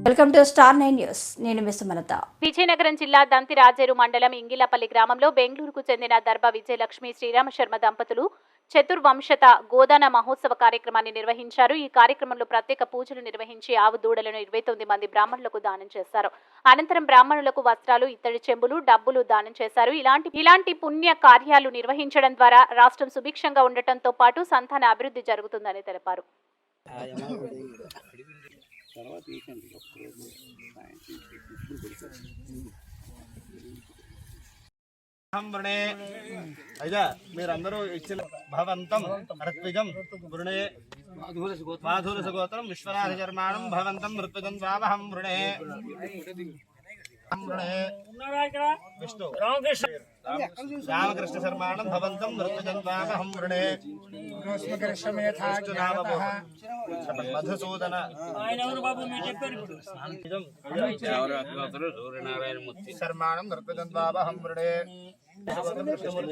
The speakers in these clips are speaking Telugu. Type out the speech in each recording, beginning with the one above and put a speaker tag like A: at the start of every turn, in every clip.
A: Welcome to star 9 news. నేను మిస్ మలత.
B: విజయనగరం జిల్లా దంతిరాజేరు మండలం ఇంగిలపల్లి గ్రామంలో బెంగళూరుకు చెందిన దర్భ విజయలక్ష్మి శ్రీరామ శర్మ దంపతులు చతుర్వంశత గోదాన మహోత్సవ కార్యక్రమాన్ని నిర్వహించారు. ఈ కార్యక్రమంలో ప్రత్యేక పూజలు నిర్వహించి ఆవు దూడలను 29 మంది బ్రాహ్మణులకు దానం చేశారు. అనంతరం బ్రాహ్మణులకు వస్త్రాలు, ఇత్తడి చెంబులు, డబ్బులు దానం చేశారు. ఇలాంటి పుణ్య కార్యాలు నిర్వహించడం ద్వారా రాష్ట్రం సుభిక్షంగా ఉండటంతో పాటు సంతాన అభివృద్ధి జరుగుతుందని తెలిపారు.
C: మీరందరూ ఇచ్చిన భవంతం ఋత్విజం వృణే మాధురసగోత్రం విశ్వనాథశర్మాణం భవంతం ఋత్విజం స్వావహం వృణే విష్ణు రామకృష్ణ శర్మాణం భవంతం ఋత్విజం స్వావహం వృణే మధుసూదన శర్మాణం ఋత్విజం స్వావహం వృణే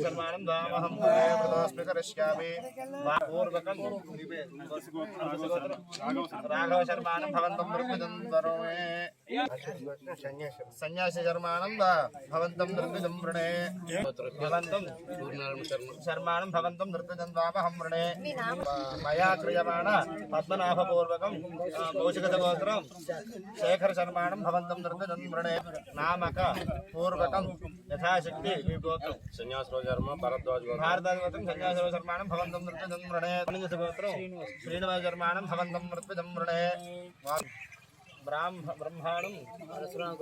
C: శర్మాణం దామహం వృణే కరిష్యామి పూర్వకం రాఘవ శర్మాణం భవంతం ఋత్విజం వరుణే సన్యాసి శర్మాణం భవంతం ఋత్విజం వృణే భవంతం శర్మాణం భవంతం ఋత్విజం దామహం వృణే మయా క్రియమాణ పద్మనాభపూర్వకం కౌశిక గోత్రం శేఖర శర్మాణం భవంతం ఋత్విజం వృణే నామక పూర్వకం యథాశక్తి మీ గోత్రం సన్యాసరోజర్మ భారద్వాజ గోత్రం సన్యాసరో శర్మాణం భవంతం ఋత్విజం వృణే గోత్రం శ్రీనివాస శర్మాణం భవంతం ఋత్విజం వృణే బ్రహ్మాణం పరశురామ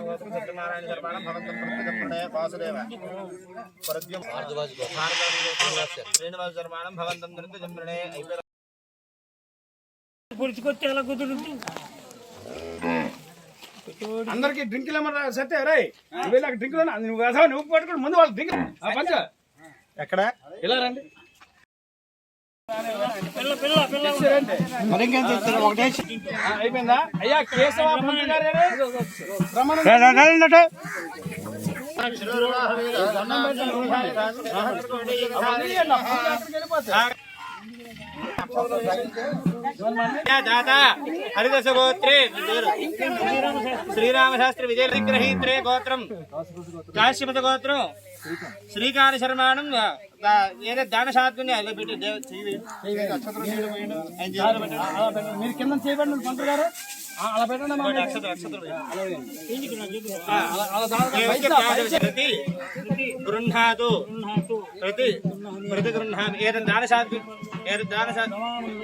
C: గోత్రం సత్యనారాయణ శర్మాణం భవంతం ఋత్విజం వృణే వాసుదేవ పరద్యం శ్రీనివాస శర్మాణం భవంతం ఋత్విజం వృణే
D: అందరికి డ్రింకులు ఏమన్నా సత్తే రై వీళ్ళకి డ్రింకులు నువ్వు పట్టుకుని ముందు వాళ్ళు డ్రింక్ పంచ
C: ఎక్కడ
D: ఇలా రండి అయిపోయిందా అయ్యా కేశవ పంతులు గారు
C: హరిదశ గోత్రే శ్రీరామ శాస్త్రి విజయ విగ్రహీత్రే గోత్రం కాశ్యపత గోత్రం శ్రీకాంత శర్మాణం ఏదో దాన శాత్కుని అలా పెట్టి
D: మీరు కింద చేయబడి పంతులు గారు అలా పెట్టండి
C: గృహాతు ప్రతి గృహామి ఏదైనా దాన శాత్కు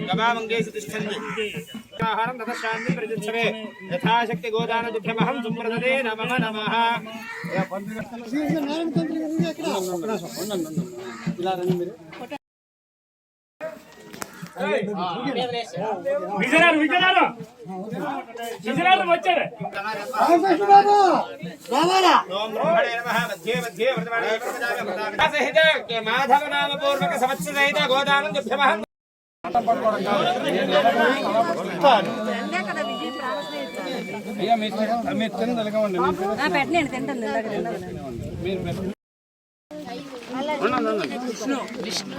C: గవామంగేసి తిష్టంది ఆహారం తదశాంతి ప్రతిచ్చవే యథాశక్తి గోదానదుభ్యమహం సుప్రదదే నమః నమః.
D: ఇలా రండి మీరు విజయనాడు వచ్చారు
C: మాధవ నామ పూర్వక సంవత్సరహిత గోదానదుభ్యమహం
D: అయ్యా మీరు తినదలగండి
A: విష్ణు